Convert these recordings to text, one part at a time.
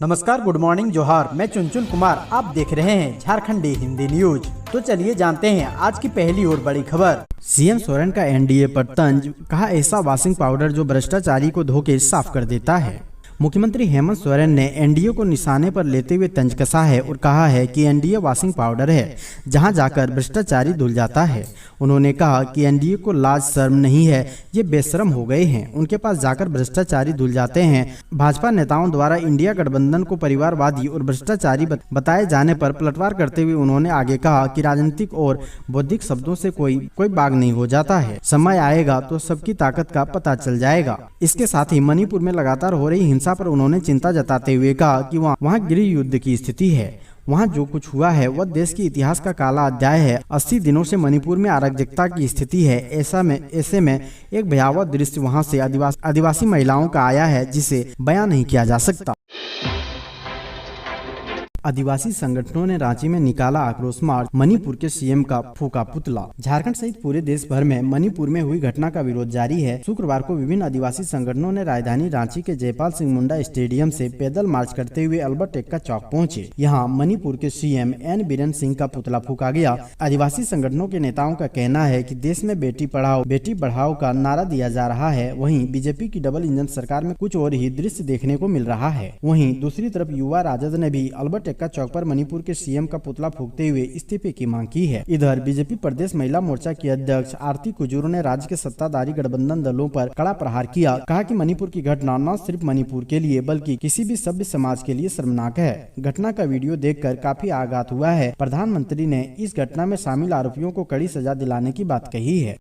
नमस्कार, good morning, जोहार। मैं चुनचुन कुमार, आप देख रहे हैं झारखंडी हिंदी न्यूज। तो चलिए जानते हैं आज की पहली और बड़ी खबर। सीएम सोरेन का एनडीए पर तंज, कहा ऐसा वॉशिंग पाउडर जो भ्रष्टाचारी को धो के साफ कर देता है। मुख्यमंत्री हेमंत सोरेन ने एनडीए को निशाने पर लेते हुए तंज कसा है और कहा है कि एनडीए वॉशिंग पाउडर है जहां जाकर भ्रष्टाचारी धुल जाता है। उन्होंने कहा कि एनडीए को लाज शर्म नहीं है, ये बेशर्म हो गए हैं, उनके पास जाकर भ्रष्टाचारी धुल जाते हैं। भाजपा नेताओं द्वारा इंडिया गठबंधन को परिवारवादी और भ्रष्टाचारी बताए जाने पर पलटवार करते हुए उन्होंने आगे कहा कि राजनीतिक और बौद्धिक शब्दों से कोई बाग नहीं हो जाता है। समय आएगा तो सबकी ताकत का पता चल जाएगा। इसके साथ ही मणिपुर में लगातार हो रही हिंसा पर उन्होंने चिंता जताते हुए कहा कि वहाँ गृह युद्ध की स्थिति है। वहाँ जो कुछ हुआ है वह देश के इतिहास का काला अध्याय है। 80 दिनों से मणिपुर में अराजकता की स्थिति है। ऐसे में एक भयावह दृश्य वहाँ से आदिवासी महिलाओं का आया है जिसे बयां नहीं किया जा सकता। आदिवासी संगठनों ने रांची में निकाला आक्रोश मार्च, मणिपुर के सीएम का फूका पुतला। झारखंड सहित पूरे देश भर में मणिपुर में हुई घटना का विरोध जारी है। शुक्रवार को विभिन्न आदिवासी संगठनों ने राजधानी रांची के जयपाल सिंह मुंडा स्टेडियम से पैदल मार्च करते हुए अल्बर्ट एक्का चौक पहुंचे। यहां मणिपुर के सीएम एन बीरेन सिंह का पुतला फूका गया। आदिवासी संगठनों के नेताओं का कहना है कि देश में बेटी पढ़ाओ बेटी बढ़ाओ का नारा दिया जा रहा है। वहीं बीजेपी की डबल इंजन सरकार में कुछ और ही दृश्य देखने को मिल रहा है। वहीं दूसरी तरफ युवा राजद ने भी अल्बर्ट एक्का चौक पर मणिपुर के सीएम का पुतला फूकते हुए इस्तीफे की मांग की है। इधर बीजेपी प्रदेश महिला मोर्चा की अध्यक्ष आरती कुजूर ने राज्य के सत्ताधारी गठबंधन दलों पर कड़ा प्रहार किया। कहा कि मणिपुर की घटना न सिर्फ मणिपुर के लिए बल्कि किसी भी सभ्य समाज के लिए शर्मनाक है। घटना का वीडियो देखकर काफी आघात हुआ है। प्रधानमंत्री ने इस घटना में शामिल आरोपियों को कड़ी सजा दिलाने की बात कही है।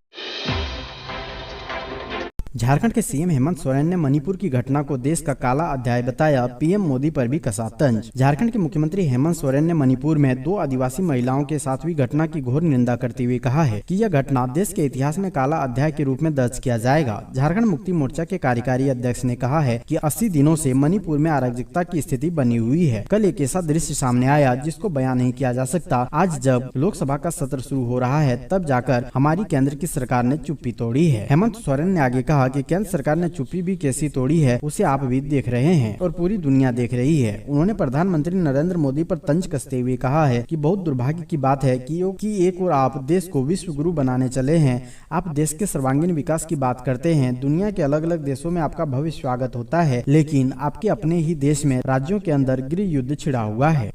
झारखंड के सीएम हेमंत सोरेन ने मणिपुर की घटना को देश का काला अध्याय बताया। पीएम मोदी पर भी कसा तंज। झारखंड के मुख्यमंत्री हेमंत सोरेन ने मणिपुर में 2 आदिवासी महिलाओं के साथ हुई घटना की घोर निंदा करते हुए कहा है कि यह घटना देश के इतिहास में काला अध्याय के रूप में दर्ज किया जाएगा। झारखंड मुक्ति मोर्चा के कार्यकारी अध्यक्ष ने कहा है कि 80 दिनों से मणिपुर में अराजकता की स्थिति बनी हुई है। कल एक ऐसा दृश्य सामने आया जिसको बयान नहीं किया जा सकता। आज जब लोकसभा का सत्र शुरू हो रहा है तब जाकर हमारी केंद्र की सरकार ने चुप्पी तोड़ी है। हेमंत सोरेन ने आगे कहा कि केंद्र सरकार ने चुप्पी भी कैसी तोड़ी है उसे आप भी देख रहे हैं और पूरी दुनिया देख रही है। उन्होंने प्रधानमंत्री नरेंद्र मोदी पर तंज कसते हुए कहा है कि बहुत दुर्भाग्य की बात है कि एक और आप देश को विश्व गुरु बनाने चले हैं। आप देश के सर्वांगीण विकास की बात करते हैं। दुनिया के अलग अलग देशों में आपका भव्य स्वागत होता है, लेकिन आपके अपने ही देश में राज्यों के अंदर गृह युद्ध छिड़ा हुआ है।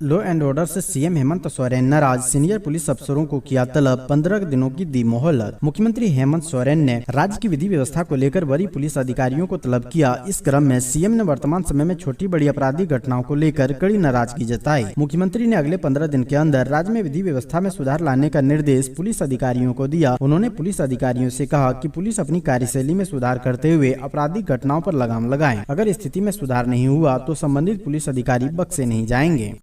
लॉ एंड ऑर्डर से सीएम हेमंत सोरेन नाराज, सीनियर पुलिस अफसरों को किया तलब, 15 दिनों की दी मोहलत। मुख्यमंत्री हेमंत सोरेन ने राज्य की विधि व्यवस्था को लेकर वरीय पुलिस अधिकारियों को तलब किया। इस क्रम में सीएम ने वर्तमान समय में छोटी बड़ी आपराधिक घटनाओं को लेकर कड़ी नाराजगी जताई। मुख्यमंत्री ने अगले 15 दिन के अंदर राज्य में विधि व्यवस्था में सुधार लाने का निर्देश पुलिस अधिकारियों को दिया। उन्होंने पुलिस अधिकारियों से कहा कि पुलिस अपनी कार्यशैली में सुधार करते हुए आपराधिक घटनाओं पर लगाम लगाएं। अगर स्थिति में सुधार नहीं हुआ तो संबंधित पुलिस अधिकारी बख्शे नहीं जाएंगे।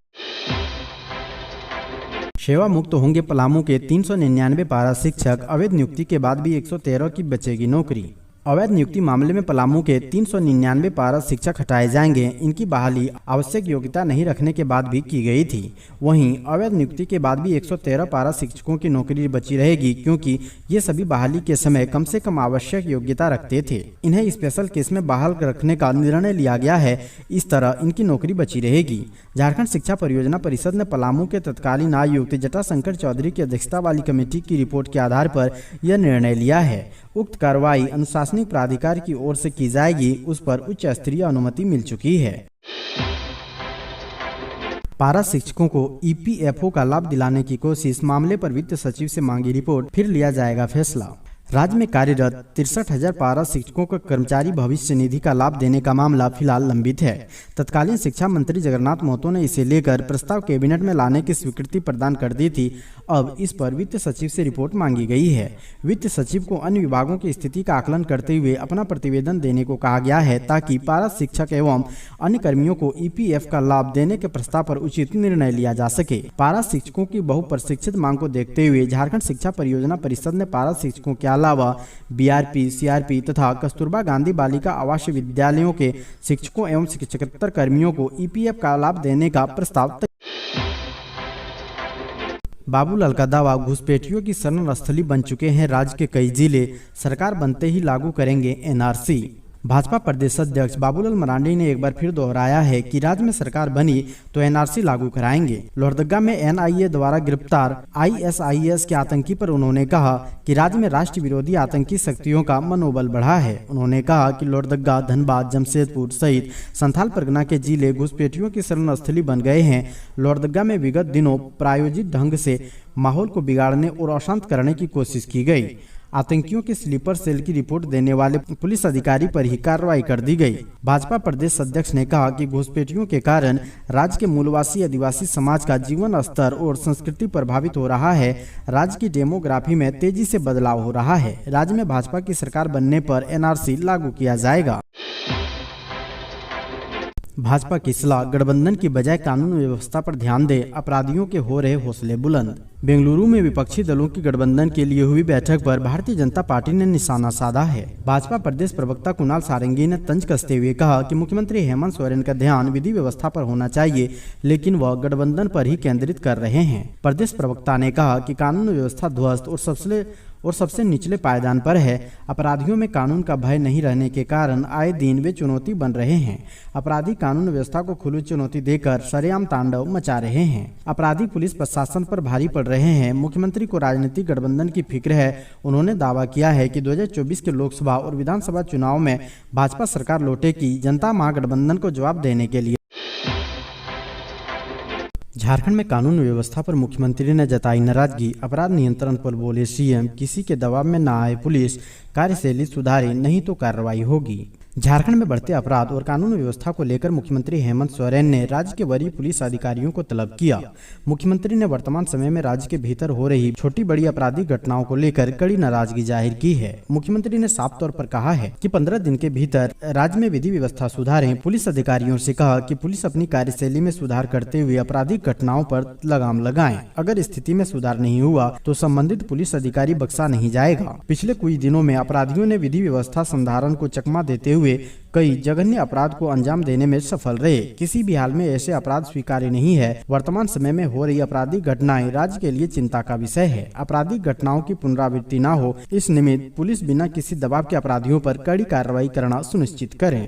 सेवा मुक्त होंगे पलामू के 399 पारा शिक्षक, अवैध नियुक्ति के बाद भी 113 की बचेगी नौकरी। अवैध नियुक्ति मामले में पलामू के 399 पारा शिक्षक हटाए जाएंगे। इनकी बहाली आवश्यक योग्यता नहीं रखने के बाद भी की गई थी। वहीं अवैध नियुक्ति के बाद भी 113 पारा शिक्षकों की नौकरी बची रहेगी, क्योंकि ये सभी बहाली के समय कम से कम आवश्यक योग्यता रखते थे। इन्हें स्पेशल केस में बहाल रखने का निर्णय लिया गया है। इस तरह इनकी नौकरी बची रहेगी। झारखंड शिक्षा परियोजना परिषद ने पलामू के तत्कालीन आयुक्त जटाशंकर चौधरी की अध्यक्षता वाली कमेटी की रिपोर्ट के आधार पर यह निर्णय लिया है। उक्त कार्रवाई अनुशासनिक प्राधिकार की ओर से की जाएगी। उस पर उच्च स्तरीय अनुमति मिल चुकी है। पारा शिक्षकों को ईपीएफओ का लाभ दिलाने की कोशिश, मामले पर वित्त सचिव से मांगी रिपोर्ट, फिर लिया जाएगा फैसला। राज्य में कार्यरत 63,000 पारा शिक्षकों को कर्मचारी भविष्य निधि का लाभ देने का मामला फिलहाल लंबित है। तत्कालीन शिक्षा मंत्री जगन्नाथ महतो ने इसे लेकर प्रस्ताव कैबिनेट में लाने की स्वीकृति प्रदान कर दी थी। अब इस पर वित्त सचिव से रिपोर्ट मांगी गई है। वित्त सचिव को अन्य विभागों की स्थिति का आकलन करते हुए अपना प्रतिवेदन देने को कहा गया है, ताकि पारा शिक्षक एवं अन्य कर्मियों को ईपीएफ का लाभ देने के प्रस्ताव पर उचित निर्णय लिया जा सके। पारा शिक्षकों की बहुप्रशिक्षित मांग को देखते हुए झारखंड शिक्षा परियोजना परिषद ने पारा शिक्षकों के अलावा बीआरपी, सीआरपी तथा कस्तूरबा गांधी बालिका आवासीय विद्यालयों के शिक्षकों एवं शिक्षकेतर कर्मियों को ईपीएफ का लाभ देने का प्रस्ताव। बाबूलाल का दावा, घुसपैठियों की शरण स्थली बन चुके हैं राज्य के कई जिले, सरकार बनते ही लागू करेंगे एनआरसी। भाजपा प्रदेश अध्यक्ष बाबूलाल मरांडी ने एक बार फिर दोहराया है कि राज्य में सरकार बनी तो एनआरसी लागू कराएंगे। लोहरदगा में एनआईए द्वारा गिरफ्तार आईएसआईएस के आतंकी पर उन्होंने कहा कि राज्य में राष्ट्र विरोधी आतंकी शक्तियों का मनोबल बढ़ा है। उन्होंने कहा कि लोहरदगा, धनबाद, जमशेदपुर सहित संथाल परगना के जिले घुसपैठियों की शरण स्थली बन गए हैं। लोहरदगा में विगत दिनों प्रायोजित ढंग से माहौल को बिगाड़ने और अशांत करने की कोशिश की गई। आतंकियों के स्लीपर सेल की रिपोर्ट देने वाले पुलिस अधिकारी पर ही कार्रवाई कर दी गई। भाजपा प्रदेश अध्यक्ष ने कहा कि घुसपैठियों के कारण राज्य के मूलवासी आदिवासी समाज का जीवन स्तर और संस्कृति प्रभावित हो रहा है। राज्य की डेमोग्राफी में तेजी से बदलाव हो रहा है। राज्य में भाजपा की सरकार बनने पर एनआरसी लागू किया जाएगा। भाजपा की सलाह, गठबंधन की बजाय कानून व्यवस्था पर ध्यान दे, अपराधियों के हो रहे हौसले बुलंद। बेंगलुरु में विपक्षी दलों की गठबंधन के लिए हुई बैठक पर भारतीय जनता पार्टी ने निशाना साधा है। भाजपा प्रदेश प्रवक्ता कुणाल सारंगी ने तंज कसते हुए कहा कि मुख्यमंत्री हेमंत सोरेन का ध्यान विधि व्यवस्था पर होना चाहिए, लेकिन वह गठबंधन पर ही केंद्रित कर रहे हैं। प्रदेश प्रवक्ता ने कहा कि कानून व्यवस्था ध्वस्त और सबसे निचले पायदान पर है। अपराधियों में कानून का भय नहीं रहने के कारण आए दिन वे चुनौती बन रहे हैं। अपराधी कानून व्यवस्था को खुली चुनौती देकर सरेआम तांडव मचा रहे हैं। अपराधी पुलिस प्रशासन पर भारी पड़ रहे हैं। मुख्यमंत्री को राजनीतिक गठबंधन की फिक्र है। उन्होंने दावा किया है कि 2024 के लोकसभा और विधानसभा चुनाव में भाजपा सरकार लौटेगी, जनता महागठबंधन को जवाब देने के लिए। झारखंड में कानून व्यवस्था पर मुख्यमंत्री ने जताई नाराजगी। अपराध नियंत्रण पर बोले सीएम, किसी के दबाव में न आए पुलिस, कार्यशैली सुधारे नहीं तो कार्रवाई होगी। झारखंड में बढ़ते अपराध और कानून व्यवस्था को लेकर मुख्यमंत्री हेमंत सोरेन ने राज्य के वरीय पुलिस अधिकारियों को तलब किया। मुख्यमंत्री ने वर्तमान समय में राज्य के भीतर हो रही छोटी बड़ी आपराधिक घटनाओं को लेकर कड़ी नाराजगी जाहिर की है। मुख्यमंत्री ने साफ तौर पर कहा है कि 15 दिन के भीतर राज्य में विधि व्यवस्था सुधारें। पुलिस अधिकारियों से कहा कि पुलिस अपनी कार्यशैली में सुधार करते हुए आपराधिक घटनाओं पर लगाम लगाएं। अगर स्थिति में सुधार नहीं हुआ तो संबंधित पुलिस अधिकारी बख्शा नहीं जाएगा। पिछले कुछ दिनों में अपराधियों ने विधि व्यवस्था संधारण को चकमा देते हुए कई जघन्य अपराध को अंजाम देने में सफल रहे। किसी भी हाल में ऐसे अपराध स्वीकार्य नहीं है। वर्तमान समय में हो रही आपराधिक घटनाएं राज्य के लिए चिंता का विषय है। आपराधिक घटनाओं की पुनरावृत्ति न हो, इस निमित्त पुलिस बिना किसी दबाव के अपराधियों पर कड़ी कार्रवाई करना सुनिश्चित करे।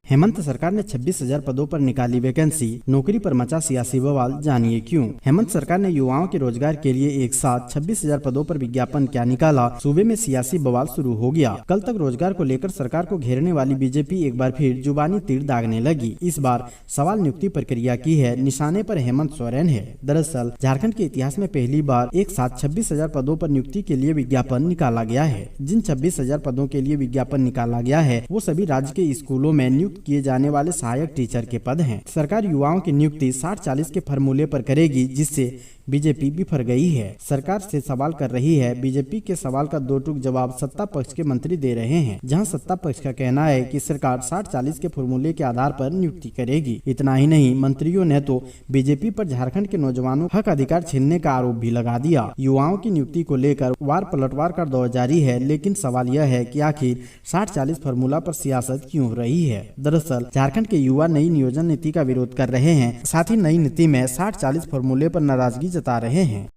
हेमंत सरकार ने 26,000 पदों पर निकाली वैकेंसी, नौकरी पर मचा सियासी बवाल, जानिए क्यों। हेमंत सरकार ने युवाओं के रोजगार के लिए एक साथ 26,000 पदों पर विज्ञापन क्या निकाला, सूबे में सियासी बवाल शुरू हो गया। कल तक रोजगार को लेकर सरकार को घेरने वाली बीजेपी एक बार फिर जुबानी तीर दागने लगी। इस बार सवाल नियुक्ति प्रक्रिया की है, निशाने पर हेमंत सोरेन है। दरअसल झारखंड के इतिहास में पहली बार एक साथ 26,000 पदों पर नियुक्ति के लिए विज्ञापन निकाला गया है। जिन 26,000 पदों के लिए विज्ञापन निकाला गया है वो सभी राज्य के स्कूलों में नियुक्त किए जाने वाले सहायक टीचर के पद हैं। सरकार युवाओं की नियुक्ति 60-40 के फॉर्मूले पर करेगी, जिससे बीजेपी बिफर गई है। सरकार से सवाल कर रही है। बीजेपी के सवाल का दो टूक जवाब सत्ता पक्ष के मंत्री दे रहे हैं, जहां सत्ता पक्ष का कहना है कि सरकार 60-40 के फॉर्मूले के आधार पर नियुक्ति करेगी। इतना ही नहीं, मंत्रियों ने तो बीजेपी पर झारखंड के नौजवानों हक अधिकार छीनने का आरोप भी लगा दिया। युवाओं की नियुक्ति को लेकर वार पलटवार का दौर जारी है, लेकिन सवाल यह है कि आखिर 60-40 फॉर्मूला पर सियासत क्यों हो रही है। दरअसल झारखंड के युवा नई नियोजन नीति का विरोध कर रहे हैं, साथ ही नई नीति में 60-40 फॉर्मूले पर नाराजगी जता रहे हैं।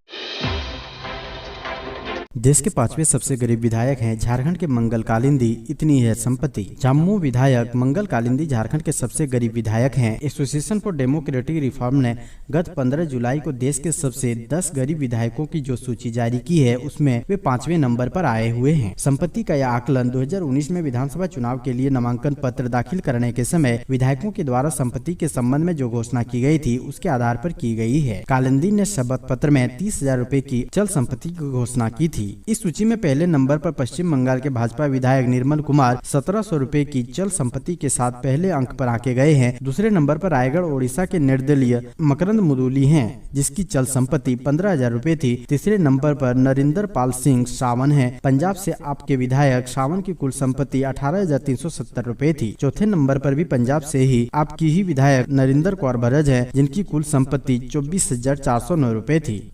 देश के 5वें सबसे गरीब विधायक हैं झारखंड के मंगल कालिंदी, इतनी है संपत्ति। झामुमो विधायक मंगल कालिंदी झारखंड के सबसे गरीब विधायक हैं। एसोसिएशन फॉर डेमोक्रेटिक रिफॉर्म ने गत 15 जुलाई को देश के सबसे 10 गरीब विधायकों की जो सूची जारी की है, उसमें वे 5वें नंबर पर आए हुए हैं। संपत्ति का यह आकलन 2019 में विधानसभा चुनाव के लिए नामांकन पत्र दाखिल करने के समय विधायकों के द्वारा संपत्ति के संबंध में जो घोषणा की गई थी, उसके आधार पर की गई है। कालिंदी ने शपथ पत्र में 30,000 रूपए की चल संपत्ति की घोषणा की थी। इस सूची में पहले नंबर पर पश्चिम बंगाल के भाजपा विधायक निर्मल कुमार 1700 रूपए की चल संपत्ति के साथ पहले अंक पर आके गए हैं। दूसरे नंबर पर रायगढ़ ओडिशा के निर्दलीय मकरंद मुदुली हैं, जिसकी चल संपत्ति 15,000 रूपए थी। तीसरे नंबर पर नरिंदर पाल सिंह सावन है। पंजाब से आपके विधायक सावन की कुल संपत्ति 18,370 रूपए थी। चौथे नंबर पर भी पंजाब से ही आपकी ही विधायक नरिंदर कौर बरज है, जिनकी कुल संपत्ति 24,409 रूपए थी।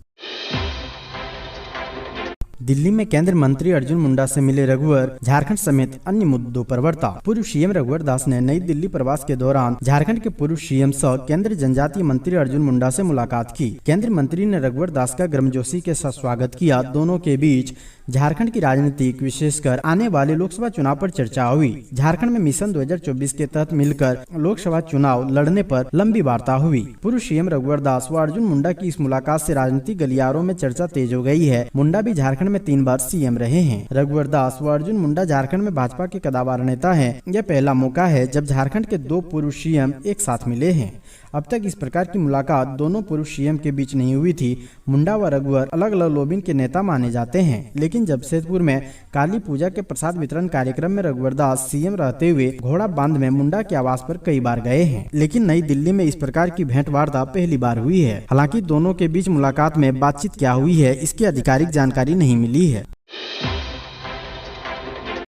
दिल्ली में केंद्रीय मंत्री अर्जुन मुंडा से मिले रघुवर, झारखंड समेत अन्य मुद्दों पर वार्ता। पूर्व सीएम रघुवर दास ने नई दिल्ली प्रवास के दौरान झारखंड के पूर्व सीएम सह केंद्रीय जनजातीय मंत्री अर्जुन मुंडा से मुलाकात की। केंद्रीय मंत्री ने रघुवर दास का गर्मजोशी के साथ स्वागत किया। दोनों के बीच झारखंड की राजनीतिक विशेषकर आने वाले लोकसभा चुनाव पर चर्चा हुई। झारखंड में मिशन 2024 के तहत मिलकर लोकसभा चुनाव लड़ने पर लंबी वार्ता हुई। पूर्व सीएम रघुवर दास व अर्जुन मुंडा की इस मुलाकात से राजनीतिक गलियारों में चर्चा तेज हो गई है। मुंडा भी झारखंड में 3 बार सीएम रहे हैं। रघुवर दास व अर्जुन मुंडा झारखंड में भाजपा के कदावर नेता है। यह पहला मौका है जब झारखंड के 2 पूर्व सीएम एक साथ मिले हैं। अब तक इस प्रकार की मुलाकात दोनों पूर्व सीएम के बीच नहीं हुई थी। मुंडा व रघुवर अलग अलग लोबिन के नेता माने जाते हैं, लेकिन जमशेदपुर में काली पूजा के प्रसाद वितरण कार्यक्रम में रघुवर दास सीएम रहते हुए घोड़ा बांध में मुंडा के आवास पर कई बार गए हैं, लेकिन नई दिल्ली में इस प्रकार की भेंट वार्ता पहली बार हुई है। हालांकि दोनों के बीच मुलाकात में बातचीत क्या हुई है, इसकी आधिकारिक जानकारी नहीं मिली है।